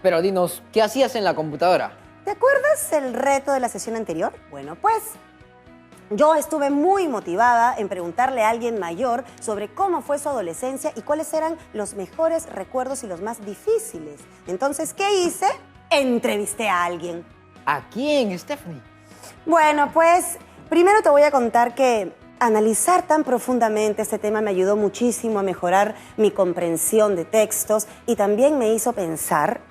Pero dinos, ¿qué hacías en la computadora? ¿Te acuerdas el reto de la sesión anterior? Bueno, pues yo estuve muy motivada en preguntarle a alguien mayor sobre cómo fue su adolescencia y cuáles eran los mejores recuerdos y los más difíciles. Entonces, ¿qué hice? Entrevisté a alguien. ¿A quién, Stephanie? Bueno, pues primero te voy a contar que analizar tan profundamente este tema me ayudó muchísimo a mejorar mi comprensión de textos y también me hizo pensar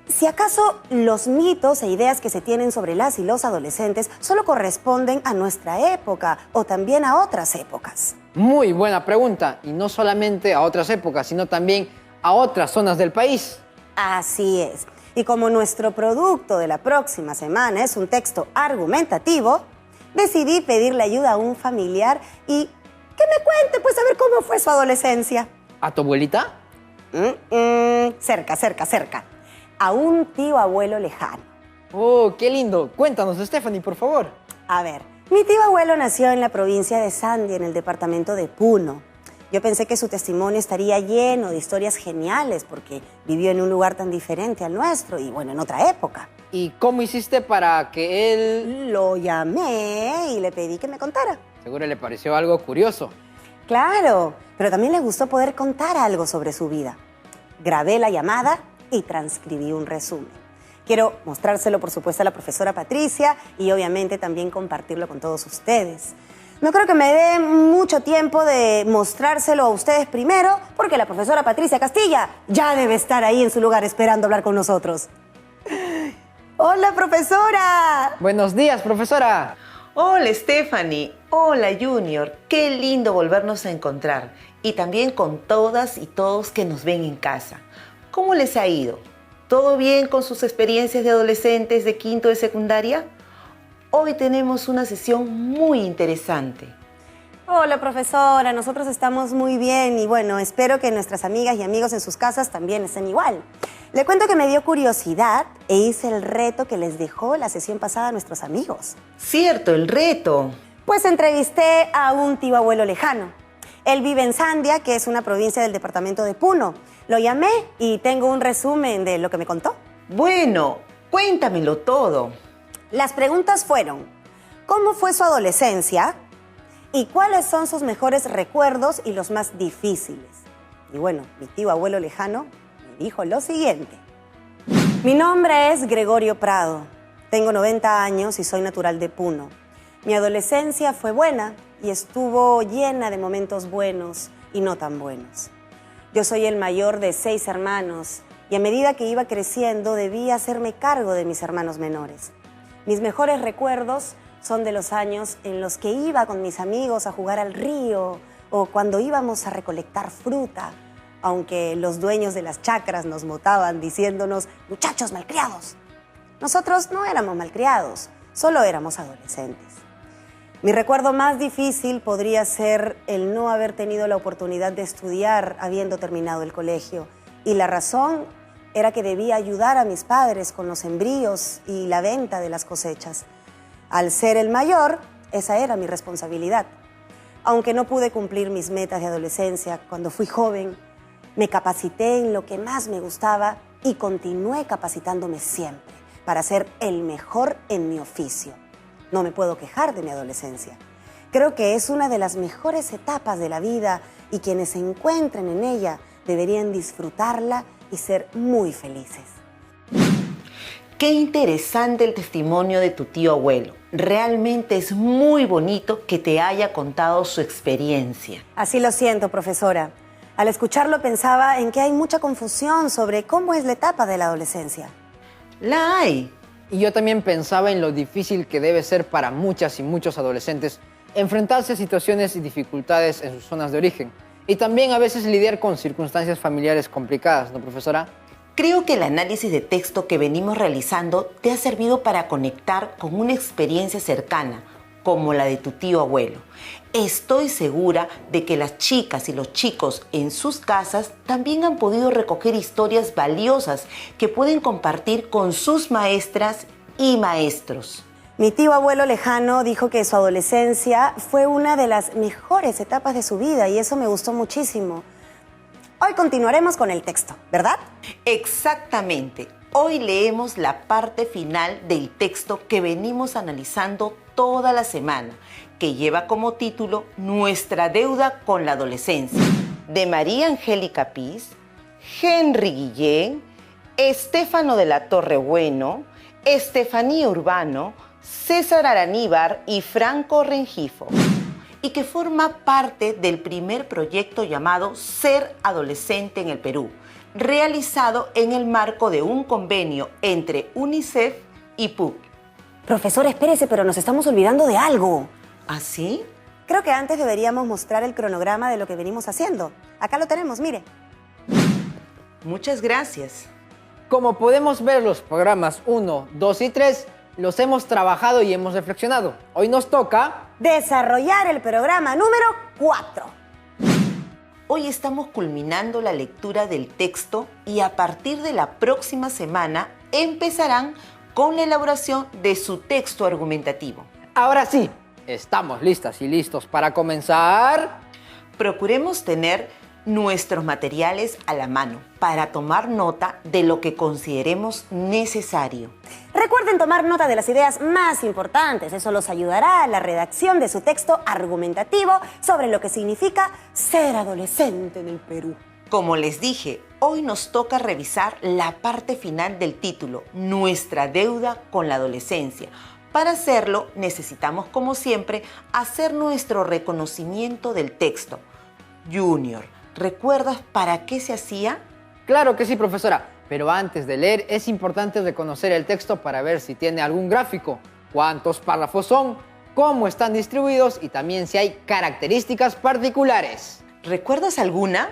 si acaso los mitos e ideas que se tienen sobre las y los adolescentes solo corresponden a nuestra época o también a otras épocas. Muy buena pregunta, y no solamente a otras épocas, sino también a otras zonas del país. Así es. Y como nuestro producto de la próxima semana es un texto argumentativo, decidí pedirle ayuda a un familiar y que me cuente, pues, a ver cómo fue su adolescencia. ¿A tu abuelita? Cerca. A un tío abuelo lejano. Oh, qué lindo. Cuéntanos, Stephanie, por favor. A ver, mi tío abuelo nació en la provincia de Sandia, en el departamento de Puno. Yo pensé que su testimonio estaría lleno de historias geniales porque vivió en un lugar tan diferente al nuestro y, bueno, en otra época. ¿Y cómo hiciste para que él...? Lo llamé y le pedí que me contara. Seguro le pareció algo curioso. Claro, pero también le gustó poder contar algo sobre su vida. Grabé la llamada y transcribí un resumen. Quiero mostrárselo, por supuesto, a la profesora Patricia y obviamente también compartirlo con todos ustedes. No creo que me dé mucho tiempo de mostrárselo a ustedes primero, porque la profesora Patricia Castilla ya debe estar ahí en su lugar esperando hablar con nosotros. ¡Hola, profesora! Buenos días, profesora. Hola, Stephanie. Hola, Junior. Qué lindo volvernos a encontrar. Y también con todas y todos que nos ven en casa. ¿Cómo les ha ido? ¿Todo bien con sus experiencias de adolescentes de quinto de secundaria? Hoy tenemos una sesión muy interesante. Hola, profesora. Nosotros estamos muy bien y bueno, espero que nuestras amigas y amigos en sus casas también estén igual. Le cuento que me dio curiosidad e hice el reto que les dejó la sesión pasada a nuestros amigos. Cierto, el reto. Pues entrevisté a un tío abuelo lejano. Él vive en Sandia, que es una provincia del departamento de Puno. Lo llamé y tengo un resumen de lo que me contó. Bueno, cuéntamelo todo. Las preguntas fueron, ¿cómo fue su adolescencia? ¿Y cuáles son sus mejores recuerdos y los más difíciles? Y bueno, mi tío abuelo lejano me dijo lo siguiente. Mi nombre es Gregorio Prado. Tengo 90 años y soy natural de Puno. Mi adolescencia fue buena y estuvo llena de momentos buenos y no tan buenos. Yo soy el mayor de 6 hermanos y a medida que iba creciendo debía hacerme cargo de mis hermanos menores. Mis mejores recuerdos son de los años en los que iba con mis amigos a jugar al río o cuando íbamos a recolectar fruta, aunque los dueños de las chacras nos motaban diciéndonos, muchachos malcriados. Nosotros no éramos malcriados, solo éramos adolescentes. Mi recuerdo más difícil podría ser el no haber tenido la oportunidad de estudiar habiendo terminado el colegio. Y la razón era que debía ayudar a mis padres con los sembríos y la venta de las cosechas. Al ser el mayor, esa era mi responsabilidad. Aunque no pude cumplir mis metas de adolescencia cuando fui joven, me capacité en lo que más me gustaba y continué capacitándome siempre para ser el mejor en mi oficio. No me puedo quejar de mi adolescencia. Creo que es una de las mejores etapas de la vida y quienes se encuentren en ella deberían disfrutarla y ser muy felices. Qué interesante el testimonio de tu tío abuelo. Realmente es muy bonito que te haya contado su experiencia. Así lo siento, profesora. Al escucharlo pensaba en que hay mucha confusión sobre cómo es la etapa de la adolescencia. La hay. Y yo también pensaba en lo difícil que debe ser para muchas y muchos adolescentes enfrentarse a situaciones y dificultades en sus zonas de origen. Y también a veces lidiar con circunstancias familiares complicadas, ¿no, profesora? Creo que el análisis de texto que venimos realizando te ha servido para conectar con una experiencia cercana, como la de tu tío abuelo. Estoy segura de que las chicas y los chicos en sus casas también han podido recoger historias valiosas que pueden compartir con sus maestras y maestros. Mi tío abuelo lejano dijo que su adolescencia fue una de las mejores etapas de su vida y eso me gustó muchísimo. Hoy continuaremos con el texto, ¿verdad? Exactamente. Hoy leemos la parte final del texto que venimos analizando toda la semana, que lleva como título Nuestra deuda con la adolescencia, de María Angélica Piz, Henry Guillén, Estéfano de la Torre Bueno, Estefanía Urbano, César Araníbar y Franco Rengifo, y que forma parte del primer proyecto llamado Ser Adolescente en el Perú, realizado en el marco de un convenio entre UNICEF y PUC. Profesora, espérese, pero nos estamos olvidando de algo. ¿Así? Creo que antes deberíamos mostrar el cronograma de lo que venimos haciendo. Acá lo tenemos, mire. Muchas gracias. Como podemos ver, los programas 1, 2 y 3 los hemos trabajado y hemos reflexionado. Hoy nos toca Desarrollar el programa número 4. Hoy estamos culminando la lectura del texto y a partir de la próxima semana empezarán con la elaboración de su texto argumentativo. Ahora sí, estamos listas y listos para comenzar. Procuremos tener nuestros materiales a la mano para tomar nota de lo que consideremos necesario. Recuerden tomar nota de las ideas más importantes. Eso los ayudará a la redacción de su texto argumentativo sobre lo que significa ser adolescente en el Perú. Como les dije, hoy nos toca revisar la parte final del título, Nuestra deuda con la adolescencia. Para hacerlo, necesitamos, como siempre, hacer nuestro reconocimiento del texto. Junior, ¿recuerdas para qué se hacía? Claro que sí, profesora. Pero antes de leer, es importante reconocer el texto para ver si tiene algún gráfico, cuántos párrafos son, cómo están distribuidos y también si hay características particulares. ¿Recuerdas alguna?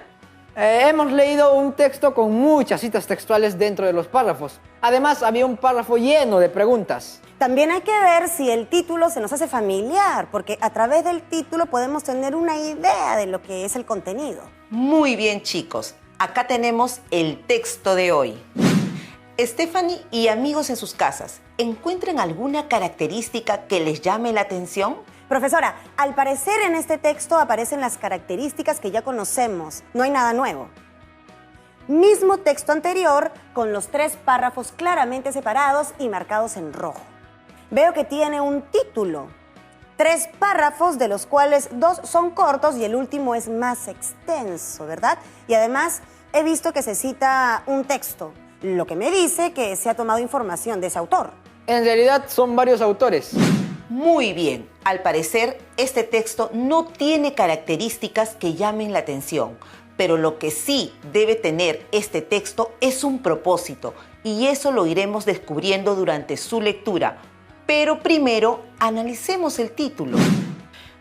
Hemos leído un texto con muchas citas textuales dentro de los párrafos. Además, había un párrafo lleno de preguntas. También hay que ver si el título se nos hace familiar, porque a través del título podemos tener una idea de lo que es el contenido. Muy bien, chicos. Acá tenemos el texto de hoy. Stephanie y amigos en sus casas, ¿encuentran alguna característica que les llame la atención? Profesora, al parecer en este texto aparecen las características que ya conocemos. No hay nada nuevo. Mismo texto anterior, con los 3 párrafos claramente separados y marcados en rojo. Veo que tiene un título. 3 párrafos, de los cuales 2 son cortos y el último es más extenso, ¿verdad? Y además he visto que se cita un texto, lo que me dice que se ha tomado información de ese autor. En realidad son varios autores. Muy bien. Al parecer, este texto no tiene características que llamen la atención, pero lo que sí debe tener este texto es un propósito, y eso lo iremos descubriendo durante su lectura. Pero primero, analicemos el título.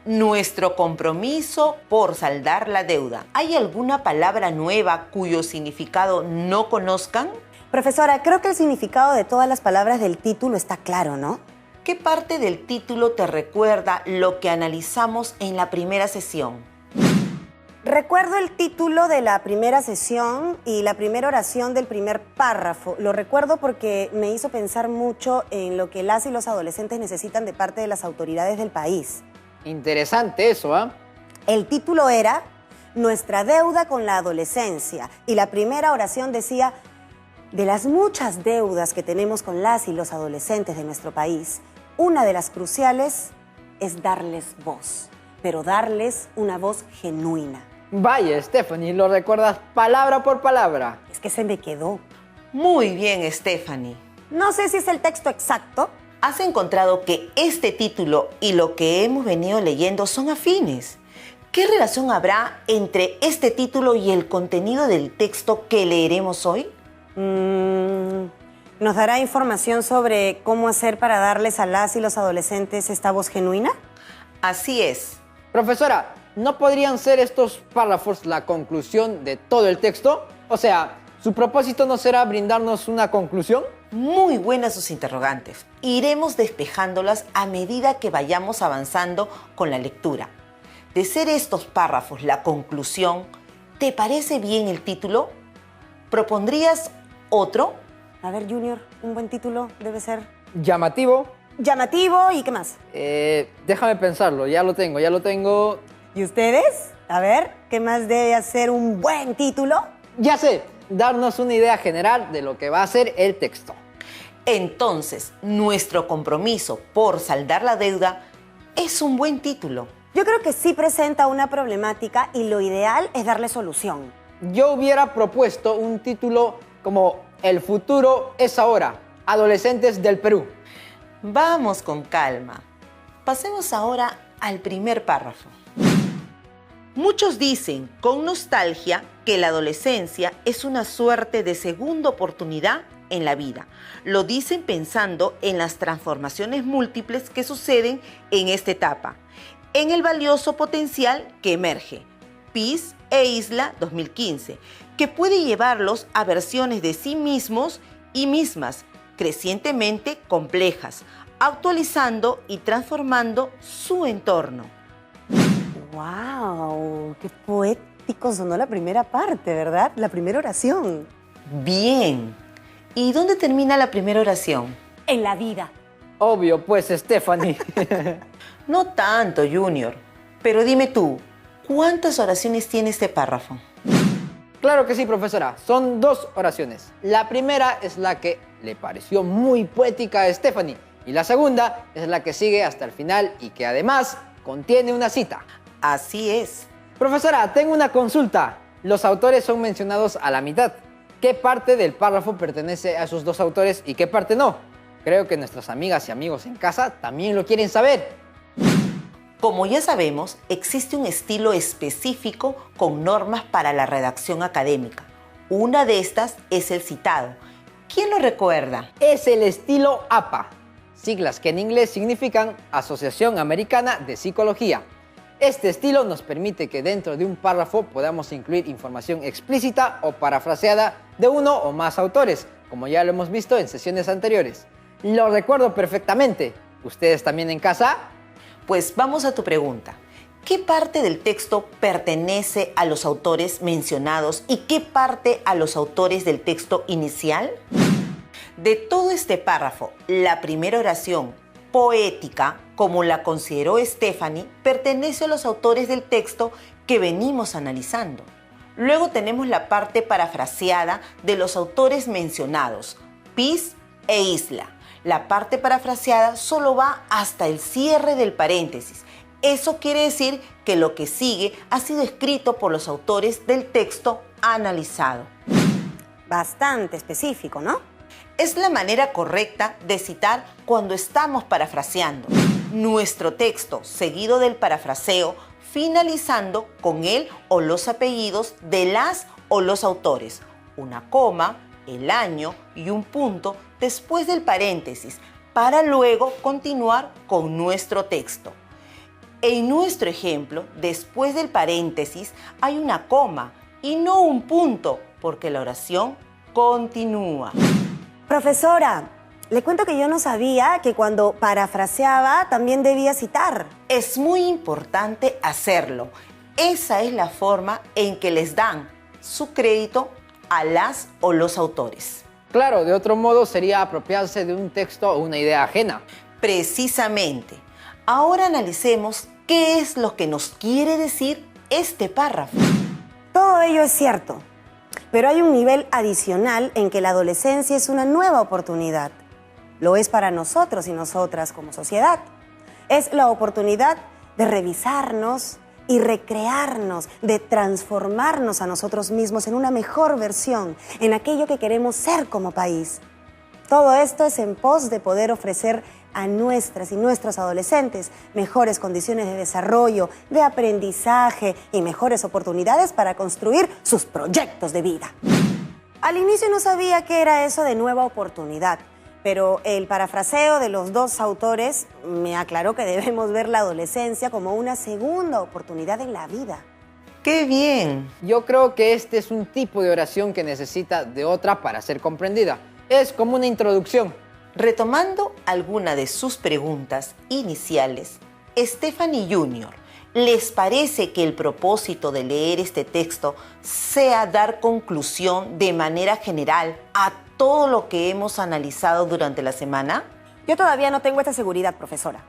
Nuestro compromiso por saldar la deuda. ¿Hay alguna palabra nueva cuyo significado no conozcan? Profesora, creo que el significado de todas las palabras del título está claro, ¿no? ¿Qué parte del título te recuerda lo que analizamos en la primera sesión? Recuerdo el título de la primera sesión y la primera oración del primer párrafo. Lo recuerdo porque me hizo pensar mucho en lo que las y los adolescentes necesitan de parte de las autoridades del país. Interesante eso, ¿ah? El título era Nuestra deuda con la adolescencia y la primera oración decía: de las muchas deudas que tenemos con las y los adolescentes de nuestro país, una de las cruciales es darles voz, pero darles una voz genuina. Vaya, Stephanie, lo recuerdas palabra por palabra. Es que se me quedó. Muy bien, Stephanie. No sé si es el texto exacto. ¿Has encontrado que este título y lo que hemos venido leyendo son afines? ¿Qué relación habrá entre este título y el contenido del texto que leeremos hoy? ¿Nos dará información sobre cómo hacer para darles a las y los adolescentes esta voz genuina? Así es. Profesora, ¿no podrían ser estos párrafos la conclusión de todo el texto? O sea, ¿su propósito no será brindarnos una conclusión? Muy buenas sus interrogantes. Iremos despejándolas a medida que vayamos avanzando con la lectura. De ser estos párrafos la conclusión, ¿te parece bien el título? ¿Propondrías otro? A ver, Junior, un buen título debe ser Llamativo. llamativo y ¿qué más? Déjame pensarlo, ya lo tengo. ¿Y ustedes? A ver, ¿qué más debe hacer un buen título? Ya sé, darnos una idea general de lo que va a ser el texto. Entonces, nuestro compromiso por saldar la deuda es un buen título. Yo creo que sí presenta una problemática y lo ideal es darle solución. Yo hubiera propuesto un título como El futuro es ahora, adolescentes del Perú. Vamos con calma. Pasemos ahora al primer párrafo. Muchos dicen con nostalgia que la adolescencia es una suerte de segunda oportunidad en la vida. Lo dicen pensando en las transformaciones múltiples que suceden en esta etapa, en el valioso potencial que emerge. PIS e Isla 2015, que puede llevarlos a versiones de sí mismos y mismas, crecientemente complejas, actualizando y transformando su entorno. ¡Wow! ¡Qué poético sonó la primera parte, ¿verdad? La primera oración. Bien. ¿Y dónde termina la primera oración? En la vida. Obvio, pues, Stephanie. No tanto, Junior. Pero dime tú, ¿cuántas oraciones tiene este párrafo? Claro que sí, profesora. Son 2 oraciones. La primera es la que le pareció muy poética a Stephanie. Y la segunda es la que sigue hasta el final y que además contiene una cita. Así es. Profesora, tengo una consulta. Los autores son mencionados a la mitad. ¿Qué parte del párrafo pertenece a esos 2 autores y qué parte no? Creo que nuestras amigas y amigos en casa también lo quieren saber. Como ya sabemos, existe un estilo específico con normas para la redacción académica. Una de estas es el citado. ¿Quién lo recuerda? Es el estilo APA, siglas que en inglés significan Asociación Americana de Psicología. Este estilo nos permite que dentro de un párrafo podamos incluir información explícita o parafraseada de uno o más autores, como ya lo hemos visto en sesiones anteriores. Lo recuerdo perfectamente. ¿Ustedes también en casa? Pues vamos a tu pregunta. ¿Qué parte del texto pertenece a los autores mencionados y qué parte a los autores del texto inicial? De todo este párrafo, la primera oración, poética, como la consideró Stephanie, pertenece a los autores del texto que venimos analizando. Luego tenemos la parte parafraseada de los autores mencionados, PIS e Isla. La parte parafraseada solo va hasta el cierre del paréntesis. Eso quiere decir que lo que sigue ha sido escrito por los autores del texto analizado. Bastante específico, ¿no? Es la manera correcta de citar cuando estamos parafraseando. Nuestro texto, seguido del parafraseo, finalizando con el o los apellidos de las o los autores, una coma, el año y un punto después del paréntesis, para luego continuar con nuestro texto. En nuestro ejemplo, después del paréntesis hay una coma y no un punto, porque la oración continúa. Profesora, le cuento que yo no sabía que cuando parafraseaba también debía citar. Es muy importante hacerlo. Esa es la forma en que les dan su crédito a las o los autores. Claro, de otro modo sería apropiarse de un texto o una idea ajena. Precisamente. Ahora analicemos qué es lo que nos quiere decir este párrafo. Todo ello es cierto, pero hay un nivel adicional en que la adolescencia es una nueva oportunidad. Lo es para nosotros y nosotras como sociedad. Es la oportunidad de revisarnos y recrearnos, de transformarnos a nosotros mismos en una mejor versión, en aquello que queremos ser como país. Todo esto es en pos de poder ofrecer a nuestras y nuestros adolescentes mejores condiciones de desarrollo, de aprendizaje y mejores oportunidades para construir sus proyectos de vida. Al inicio no sabía qué era eso de nueva oportunidad, pero el parafraseo de los 2 autores me aclaró que debemos ver la adolescencia como una segunda oportunidad en la vida. ¡Qué bien! Yo creo que este es un tipo de oración que necesita de otra para ser comprendida. Es como una introducción. Retomando alguna de sus preguntas iniciales, Stephanie Junior, ¿les parece que el propósito de leer este texto sea dar conclusión de manera general a todo lo que hemos analizado durante la semana? Yo todavía no tengo esta seguridad, profesora,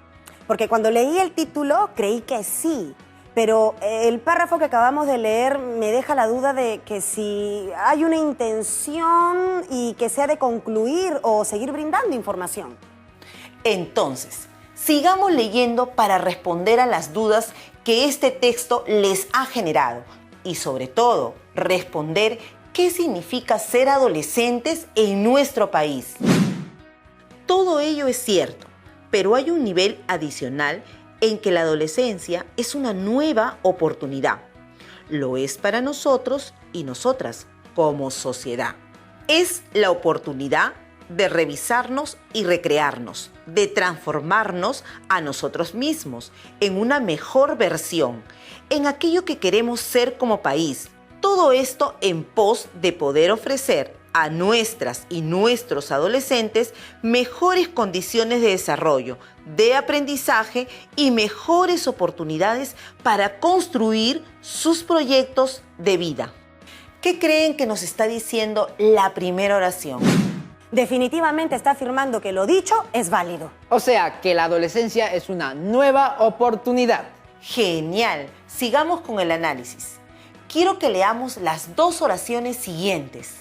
porque cuando leí el título creí que sí, pero el párrafo que acabamos de leer me deja la duda de que si hay una intención y que se ha de concluir o seguir brindando información. Entonces, sigamos leyendo para responder a las dudas que este texto les ha generado y sobre todo responder qué significa ser adolescentes en nuestro país. Todo ello es cierto, pero hay un nivel adicional en que la adolescencia es una nueva oportunidad. Lo es para nosotros y nosotras como sociedad. Es la oportunidad de revisarnos y recrearnos, de transformarnos a nosotros mismos en una mejor versión, en aquello que queremos ser como país. Todo esto en pos de poder ofrecer a nuestras y nuestros adolescentes mejores condiciones de desarrollo, de aprendizaje y mejores oportunidades para construir sus proyectos de vida. ¿Qué creen que nos está diciendo la primera oración? Definitivamente está afirmando que lo dicho es válido. O sea, que la adolescencia es una nueva oportunidad. Genial. Sigamos con el análisis. Quiero que leamos las dos oraciones siguientes.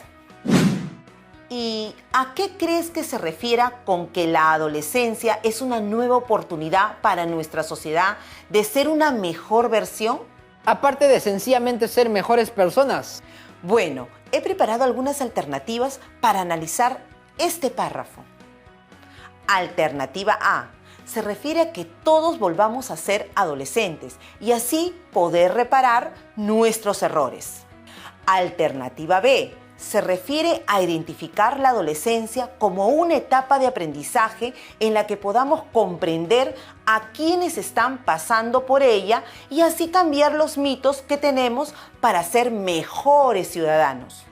¿Y a qué crees que se refiera con que la adolescencia es una nueva oportunidad para nuestra sociedad de ser una mejor versión? Aparte de sencillamente ser mejores personas. Bueno, he preparado algunas alternativas para analizar este párrafo. Alternativa A. Se refiere a que todos volvamos a ser adolescentes y así poder reparar nuestros errores. Alternativa B. Se refiere a identificar la adolescencia como una etapa de aprendizaje en la que podamos comprender a quienes están pasando por ella y así cambiar los mitos que tenemos para ser mejores ciudadanos.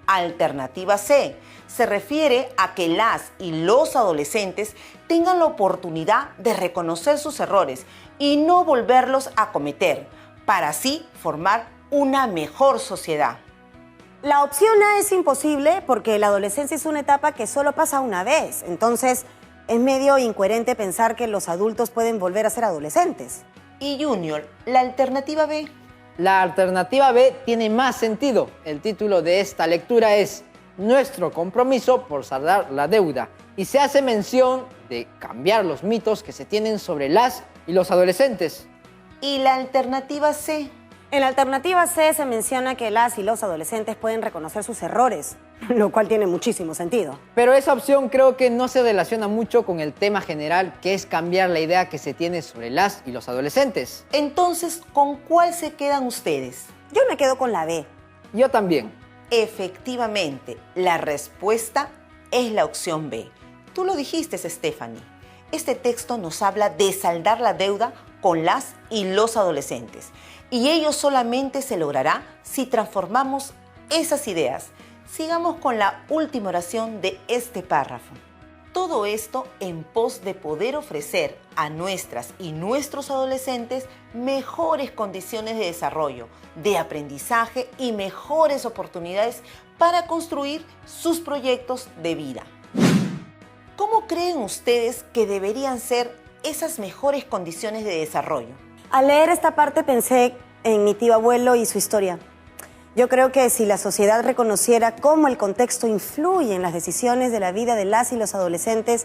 Alternativa C. Se refiere a que las y los adolescentes tengan la oportunidad de reconocer sus errores y no volverlos a cometer, para así formar una mejor sociedad. La opción A es imposible porque la adolescencia es una etapa que solo pasa una vez. Entonces, es medio incoherente pensar que los adultos pueden volver a ser adolescentes. Y Junior, la alternativa B. La alternativa B tiene más sentido. El título de esta lectura es Nuestro compromiso por saldar la deuda y se hace mención de cambiar los mitos que se tienen sobre las y los adolescentes. Y la alternativa C. En la alternativa C se menciona que las y los adolescentes pueden reconocer sus errores, lo cual tiene muchísimo sentido. Pero esa opción creo que no se relaciona mucho con el tema general, que es cambiar la idea que se tiene sobre las y los adolescentes. Entonces, ¿con cuál se quedan ustedes? Yo me quedo con la B. Yo también. Efectivamente, la respuesta es la opción B. Tú lo dijiste, Stephanie. Este texto nos habla de saldar la deuda con las y los adolescentes. Y ello solamente se logrará si transformamos esas ideas. Sigamos con la última oración de este párrafo. Todo esto en pos de poder ofrecer a nuestras y nuestros adolescentes mejores condiciones de desarrollo, de aprendizaje y mejores oportunidades para construir sus proyectos de vida. ¿Cómo creen ustedes que deberían ser esas mejores condiciones de desarrollo? Al leer esta parte pensé en mi tío abuelo y su historia. Yo creo que si la sociedad reconociera cómo el contexto influye en las decisiones de la vida de las y los adolescentes,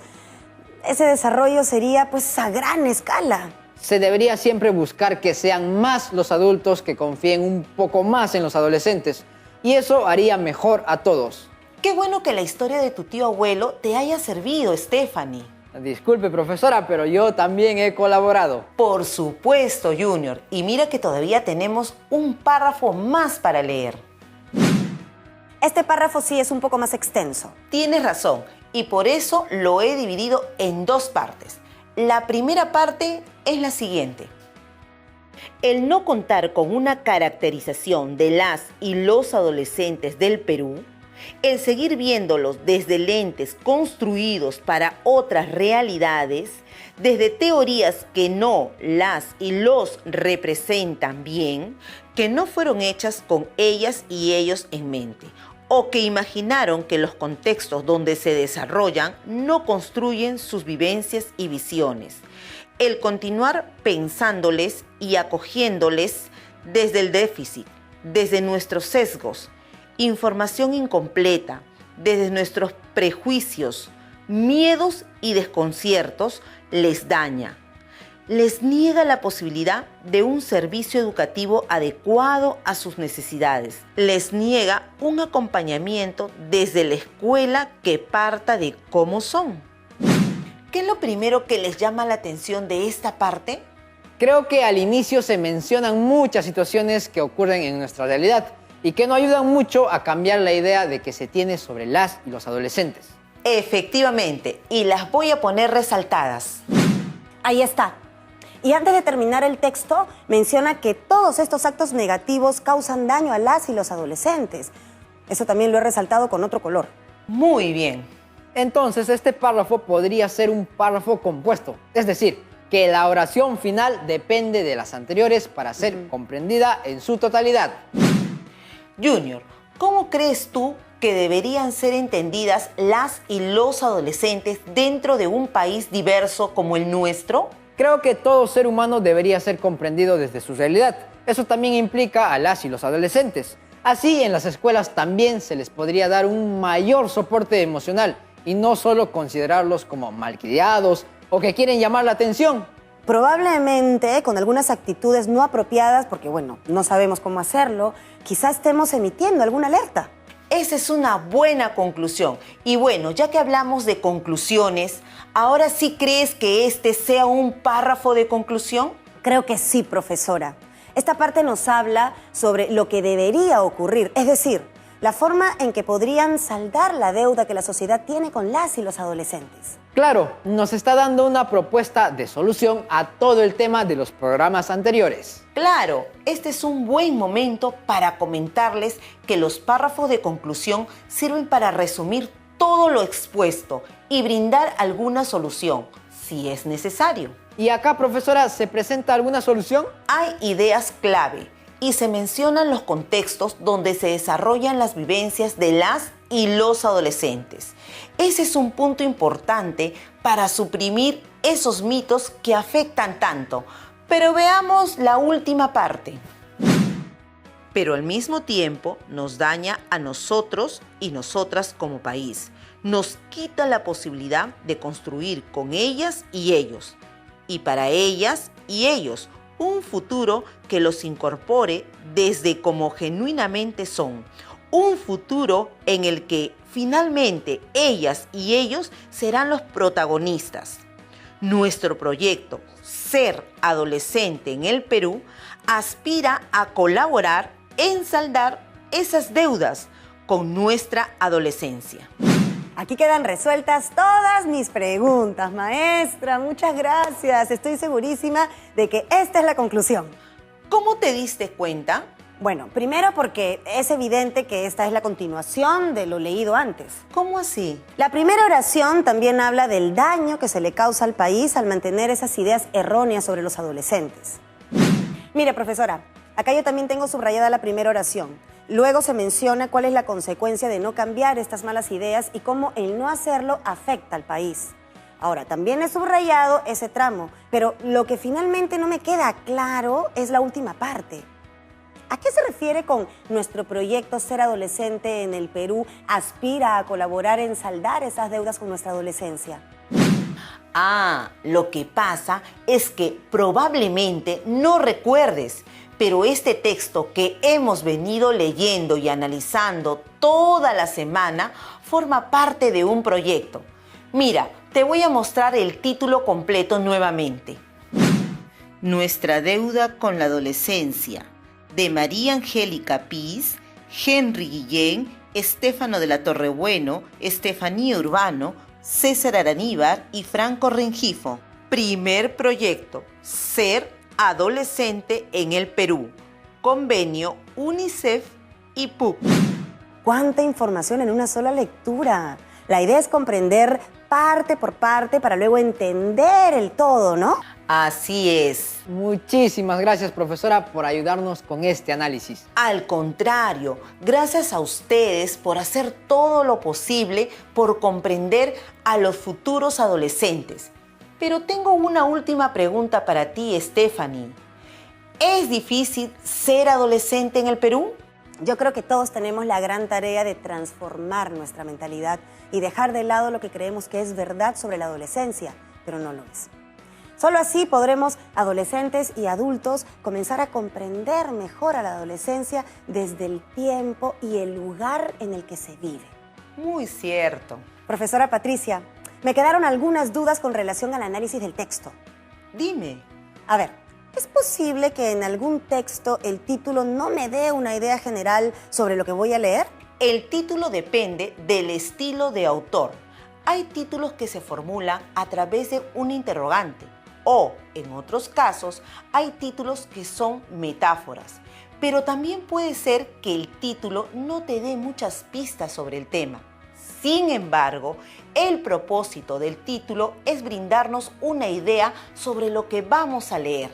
ese desarrollo sería pues a gran escala. Se debería siempre buscar que sean más los adultos que confíen un poco más en los adolescentes y eso haría mejor a todos. Qué bueno que la historia de tu tío abuelo te haya servido, Stephanie. Disculpe, profesora, pero yo también he colaborado. Por supuesto, Junior. Y mira que todavía tenemos un párrafo más para leer. Este párrafo sí es un poco más extenso. Tienes razón, y por eso lo he dividido en dos partes. La primera parte es la siguiente. El no contar con una caracterización de las y los adolescentes del Perú, el seguir viéndolos desde lentes construidos para otras realidades, desde teorías que no las y los representan bien, que no fueron hechas con ellas y ellos en mente, o que imaginaron que los contextos donde se desarrollan no construyen sus vivencias y visiones. el continuar pensándoles y acogiéndoles desde el déficit, desde nuestros sesgos, información incompleta, desde nuestros prejuicios, miedos y desconciertos, les daña. Les niega la posibilidad de un servicio educativo adecuado a sus necesidades. Les niega un acompañamiento desde la escuela que parta de cómo son. ¿Qué es lo primero que les llama la atención de esta parte? Creo que al inicio se mencionan muchas situaciones que ocurren en nuestra realidad y que no ayudan mucho a cambiar la idea de que se tiene sobre las y los adolescentes. Efectivamente, y las voy a poner resaltadas. Ahí está. Y antes de terminar el texto, menciona que todos estos actos negativos causan daño a las y los adolescentes. Eso también lo he resaltado con otro color. Muy bien. Entonces, este párrafo podría ser un párrafo compuesto, es decir, que la oración final depende de las anteriores para ser comprendida en su totalidad. Junior, ¿cómo crees tú que deberían ser entendidas las y los adolescentes dentro de un país diverso como el nuestro? Creo que todo ser humano debería ser comprendido desde su realidad. Eso también implica a las y los adolescentes. Así, en las escuelas también se les podría dar un mayor soporte emocional y no solo considerarlos como malcriados o que quieren llamar la atención. Probablemente con algunas actitudes no apropiadas, porque bueno, no sabemos cómo hacerlo, quizás estemos emitiendo alguna alerta. Esa es una buena conclusión. Y bueno, ya que hablamos de conclusiones, ¿ahora sí crees que este sea un párrafo de conclusión? Creo que sí, profesora. Esta parte nos habla sobre lo que debería ocurrir, es decir, la forma en que podrían saldar la deuda que la sociedad tiene con las y los adolescentes. Claro, nos está dando una propuesta de solución a todo el tema de los programas anteriores. Claro, este es un buen momento para comentarles que los párrafos de conclusión sirven para resumir todo lo expuesto y brindar alguna solución, si es necesario. ¿Y acá, profesora, se presenta alguna solución? Hay ideas clave y se mencionan los contextos donde se desarrollan las vivencias de las y los adolescentes. Ese es un punto importante para suprimir esos mitos que afectan tanto. Pero veamos la última parte. Pero al mismo tiempo nos daña a nosotros y nosotras como país. Nos quita la posibilidad de construir con ellas y ellos, y para ellas y ellos, un futuro que los incorpore desde como genuinamente son. Un futuro en el que finalmente ellas y ellos serán los protagonistas. Nuestro proyecto, Ser Adolescente en el Perú, aspira a colaborar en saldar esas deudas con nuestra adolescencia. Aquí quedan resueltas todas mis preguntas, maestra. Muchas gracias. Estoy segurísima de que esta es la conclusión. ¿Cómo te diste cuenta? Bueno, primero porque es evidente que esta es la continuación de lo leído antes. ¿Cómo así? La primera oración también habla del daño que se le causa al país al mantener esas ideas erróneas sobre los adolescentes. Mire, profesora, acá yo también tengo subrayada la primera oración. Luego se menciona cuál es la consecuencia de no cambiar estas malas ideas y cómo el no hacerlo afecta al país. Ahora, también he subrayado ese tramo, pero lo que finalmente no me queda claro es la última parte. ¿A qué se refiere con nuestro proyecto Ser Adolescente en el Perú aspira a colaborar en saldar esas deudas con nuestra adolescencia? Lo que pasa es que probablemente no recuerdes, pero este texto que hemos venido leyendo y analizando toda la semana forma parte de un proyecto. Mira, te voy a mostrar el título completo nuevamente. Nuestra deuda con la adolescencia, de María Angélica Piz, Henry Guillén, Estéfano de la Torrebueno, Estefanía Urbano, César Araníbar y Franco Rengifo. Primer proyecto, Ser Adolescente en el Perú. Convenio UNICEF y PUC. ¡Cuánta información en una sola lectura! La idea es comprender parte por parte para luego entender el todo, ¿no? Así es. Muchísimas gracias, profesora, por ayudarnos con este análisis. Al contrario, gracias a ustedes por hacer todo lo posible por comprender a los futuros adolescentes. Pero tengo una última pregunta para ti, Stephanie. ¿Es difícil ser adolescente en el Perú? Yo creo que todos tenemos la gran tarea de transformar nuestra mentalidad y dejar de lado lo que creemos que es verdad sobre la adolescencia, pero no lo es. Solo así podremos, adolescentes y adultos, comenzar a comprender mejor a la adolescencia desde el tiempo y el lugar en el que se vive. Muy cierto. Profesora Patricia, me quedaron algunas dudas con relación al análisis del texto. Dime. A ver, ¿es posible que en algún texto el título no me dé una idea general sobre lo que voy a leer? El título depende del estilo de autor. Hay títulos que se formulan a través de un interrogante o, en otros casos, hay títulos que son metáforas. Pero también puede ser que el título no te dé muchas pistas sobre el tema. Sin embargo, el propósito del título es brindarnos una idea sobre lo que vamos a leer.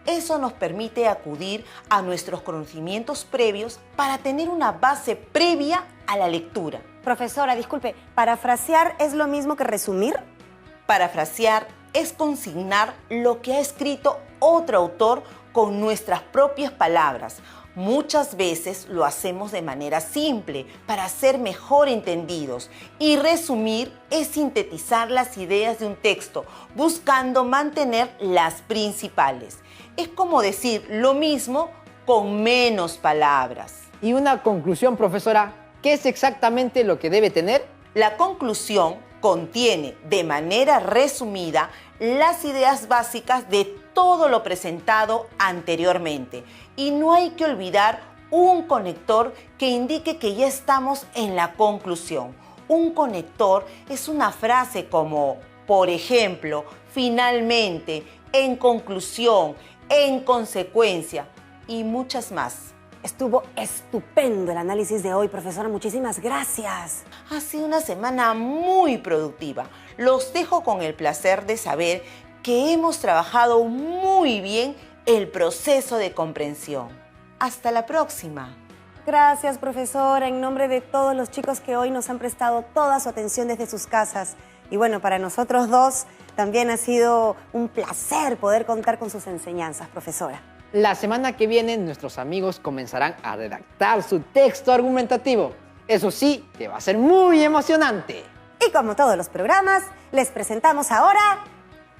Eso nos permite acudir a nuestros conocimientos previos para tener una base previa a la lectura. Profesora, disculpe, ¿parafrasear es lo mismo que resumir? Parafrasear es consignar lo que ha escrito otro autor con nuestras propias palabras. Muchas veces lo hacemos de manera simple para ser mejor entendidos, y resumir es sintetizar las ideas de un texto, buscando mantener las principales. Es como decir lo mismo con menos palabras. Y una conclusión, profesora, ¿qué es exactamente lo que debe tener? La conclusión contiene de manera resumida las ideas básicas de todo lo presentado anteriormente, y no hay que olvidar un conector que indique que ya estamos en la conclusión. Un conector es una frase como, por ejemplo, finalmente, en conclusión, en consecuencia y muchas más. Estuvo estupendo el análisis de hoy, profesora. Muchísimas gracias. Ha sido una semana muy productiva. Los dejo con el placer de saber que hemos trabajado muy bien el proceso de comprensión. Hasta la próxima. Gracias, profesora, en nombre de todos los chicos que hoy nos han prestado toda su atención desde sus casas. Y bueno, para nosotros dos también ha sido un placer poder contar con sus enseñanzas, profesora. La semana que viene nuestros amigos comenzarán a redactar su texto argumentativo. Eso sí, que va a ser muy emocionante. Y como todos los programas, les presentamos ahora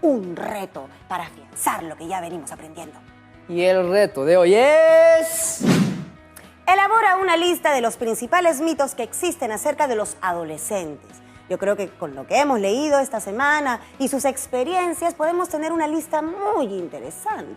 un reto para afianzar lo que ya venimos aprendiendo. Y el reto de hoy es... Elabora una lista de los principales mitos que existen acerca de los adolescentes. Yo creo que con lo que hemos leído esta semana y sus experiencias podemos tener una lista muy interesante.